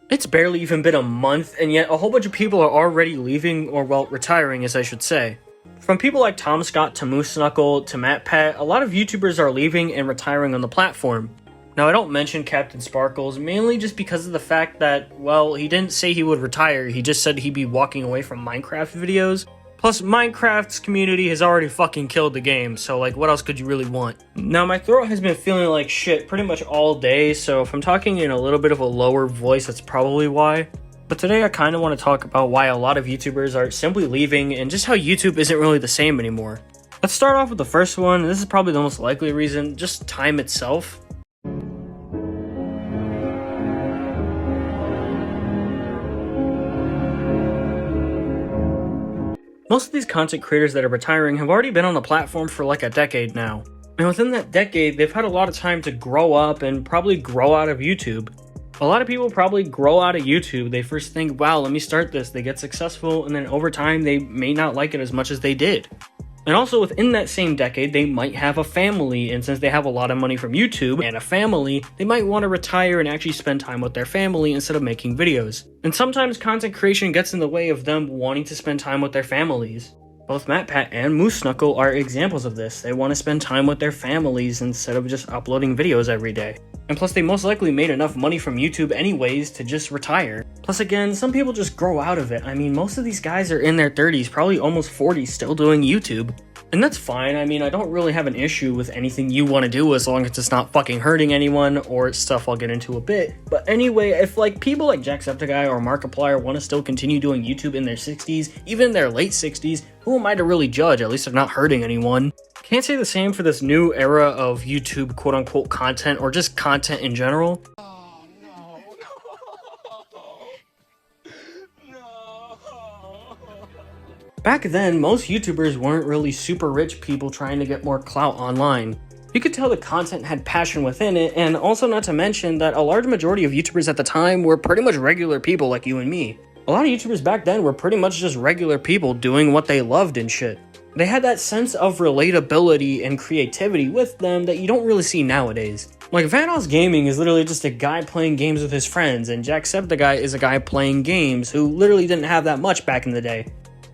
It's barely even been a month, and yet a whole bunch of people are already leaving, or well, retiring as I should say. From people like Tom Scott to Moose Knuckle to Matt Pat, a lot of YouTubers are leaving and retiring on the platform. Now I don't mention Captain Sparkles, mainly just because of the fact that, well, he didn't say he would retire, he just said he'd be walking away from Minecraft videos. Plus, Minecraft's community has already fucking killed the game, so like, what else could you really want? Now, my throat has been feeling like shit pretty much all day, so if I'm talking in a little bit of a lower voice, that's probably why. But today I kind of want to talk about why a lot of YouTubers are simply leaving, and just how YouTube isn't really the same anymore. Let's start off with the first one, and this is probably the most likely reason, just time itself. Most of these content creators that are retiring have already been on the platform for like a decade now. And within that decade, they've had a lot of time to grow up and probably grow out of YouTube. A lot of people probably grow out of YouTube. They first think, wow, let me start this. They get successful, and then over time, they may not like it as much as they did. And also within that same decade, they might have a family, and since they have a lot of money from YouTube and a family, they might want to retire and actually spend time with their family instead of making videos. And sometimes content creation gets in the way of them wanting to spend time with their families. Both Matt Pat and Moose Knuckle are examples of this. They want to spend time with their families instead of just uploading videos every day. And plus, they most likely made enough money from YouTube anyways to just retire. Plus again, some people just grow out of it. I mean, most of these guys are in their 30s, probably almost 40, still doing YouTube. And that's fine. I mean, I don't really have an issue with anything you want to do as long as it's not fucking hurting anyone or stuff I'll get into a bit. But anyway, if like people like Jacksepticeye or Markiplier want to still continue doing YouTube in their 60s, even in their late 60s, who am I to really judge? At least they're not hurting anyone. Can't say the same for this new era of YouTube quote-unquote content or just content in general. Oh, no. No. Back then, most YouTubers weren't really super rich people trying to get more clout online. You could tell the content had passion within it, and also not to mention that a large majority of YouTubers at the time were pretty much regular people like you and me. A lot of YouTubers back then were pretty much just regular people doing what they loved and shit. They had that sense of relatability and creativity with them that you don't really see nowadays. Like, Vanoss Gaming is literally just a guy playing games with his friends, and Jacksepticeye is a guy playing games who literally didn't have that much back in the day.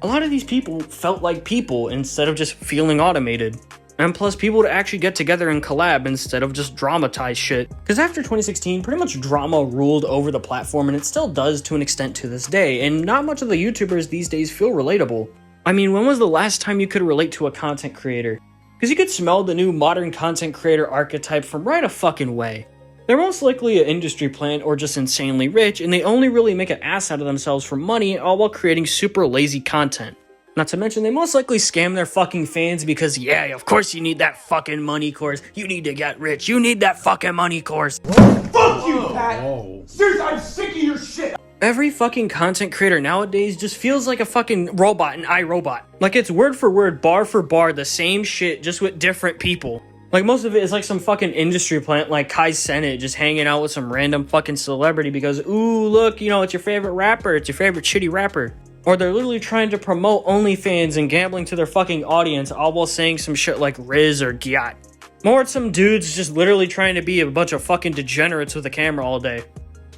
A lot of these people felt like people instead of just feeling automated. And plus, people would actually get together and collab instead of just dramatize shit. Because after 2016, pretty much drama ruled over the platform, and it still does to an extent to this day, and not much of the YouTubers these days feel relatable. I mean, when was the last time you could relate to a content creator? Because you could smell the new modern content creator archetype from right a fucking way. They're most likely an industry plant or just insanely rich, and they only really make an ass out of themselves for money, all while creating super lazy content. Not to mention, they most likely scam their fucking fans because, yeah, of course you need that fucking money course. You need to get rich. You need that fucking money course. Fuck you, Pat! Seriously, I'm sick of your shit! Every fucking content creator nowadays just feels like a fucking robot in iRobot. Like, it's word for word, bar for bar, the same shit, just with different people. Like, most of it is like some fucking industry plant like Kai Cenat just hanging out with some random fucking celebrity because, ooh, look, you know, it's your favorite rapper, it's your favorite shitty rapper. Or they're literally trying to promote OnlyFans and gambling to their fucking audience, all while saying some shit like Riz or Gyat. More it's some dudes just literally trying to be a bunch of fucking degenerates with a camera all day.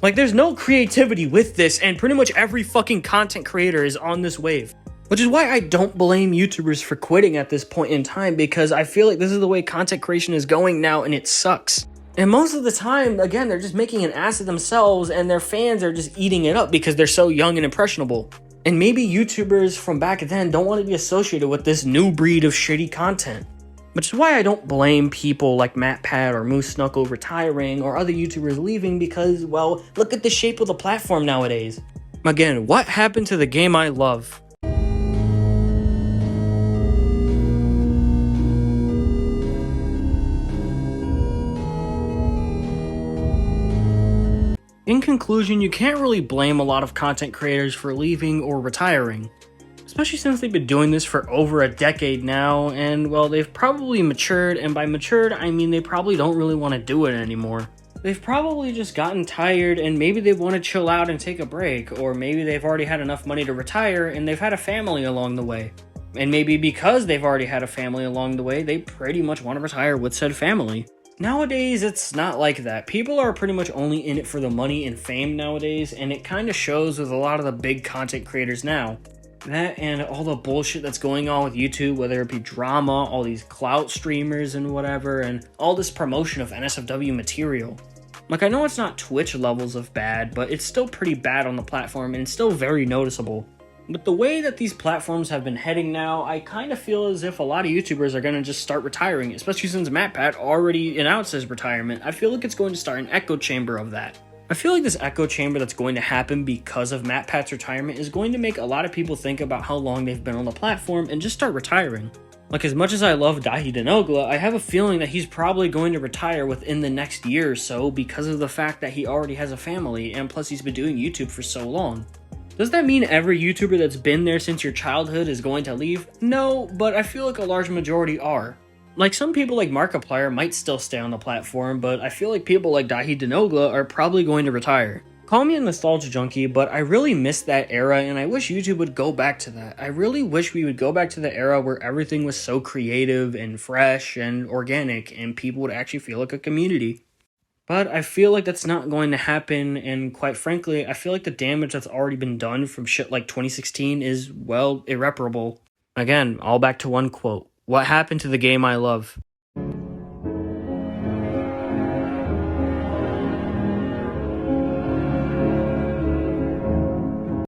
Like, there's no creativity with this, and pretty much every fucking content creator is on this wave. Which is why I don't blame YouTubers for quitting at this point in time, because I feel like this is the way content creation is going now, and it sucks. And most of the time, again, they're just making an ass of themselves, and their fans are just eating it up because they're so young and impressionable. And maybe YouTubers from back then don't want to be associated with this new breed of shitty content. Which is why I don't blame people like Matt Pat or Moose Knuckle retiring or other YouTubers leaving because, well, look at the shape of the platform nowadays. Again, what happened to the game I love? In conclusion, you can't really blame a lot of content creators for leaving or retiring. Especially since they've been doing this for over a decade now, and well, they've probably matured, and by matured, I mean they probably don't really want to do it anymore. They've probably just gotten tired, and maybe they want to chill out and take a break, or maybe they've already had enough money to retire, and they've had a family along the way. And maybe because they've already had a family along the way, they pretty much want to retire with said family. Nowadays, it's not like that. People are pretty much only in it for the money and fame nowadays, and it kind of shows with a lot of the big content creators now. That and all the bullshit that's going on with YouTube, whether it be drama, all these clout streamers and whatever, and all this promotion of NSFW material. Like, I know it's not Twitch levels of bad, but it's still pretty bad on the platform and it's still very noticeable. But the way that these platforms have been heading now, I kind of feel as if a lot of YouTubers are going to just start retiring, especially since MatPat already announced his retirement. I feel like it's going to start an echo chamber of that. I feel like this echo chamber that's going to happen because of MatPat's retirement is going to make a lot of people think about how long they've been on the platform and just start retiring. Like, as much as I love Dahi Denogla, I have a feeling that he's probably going to retire within the next year or so because of the fact that he already has a family, and plus he's been doing YouTube for so long. Does that mean every YouTuber that's been there since your childhood is going to leave? No, but I feel like a large majority are. Like, some people like Markiplier might still stay on the platform, but I feel like people like Dahi Denogla are probably going to retire. Call me a nostalgia junkie, but I really miss that era, and I wish YouTube would go back to that. I really wish we would go back to the era where everything was so creative and fresh and organic, and people would actually feel like a community. But I feel like that's not going to happen, and quite frankly, I feel like the damage that's already been done from shit like 2016 is, well, irreparable. Again, all back to one quote. What happened to the game I love?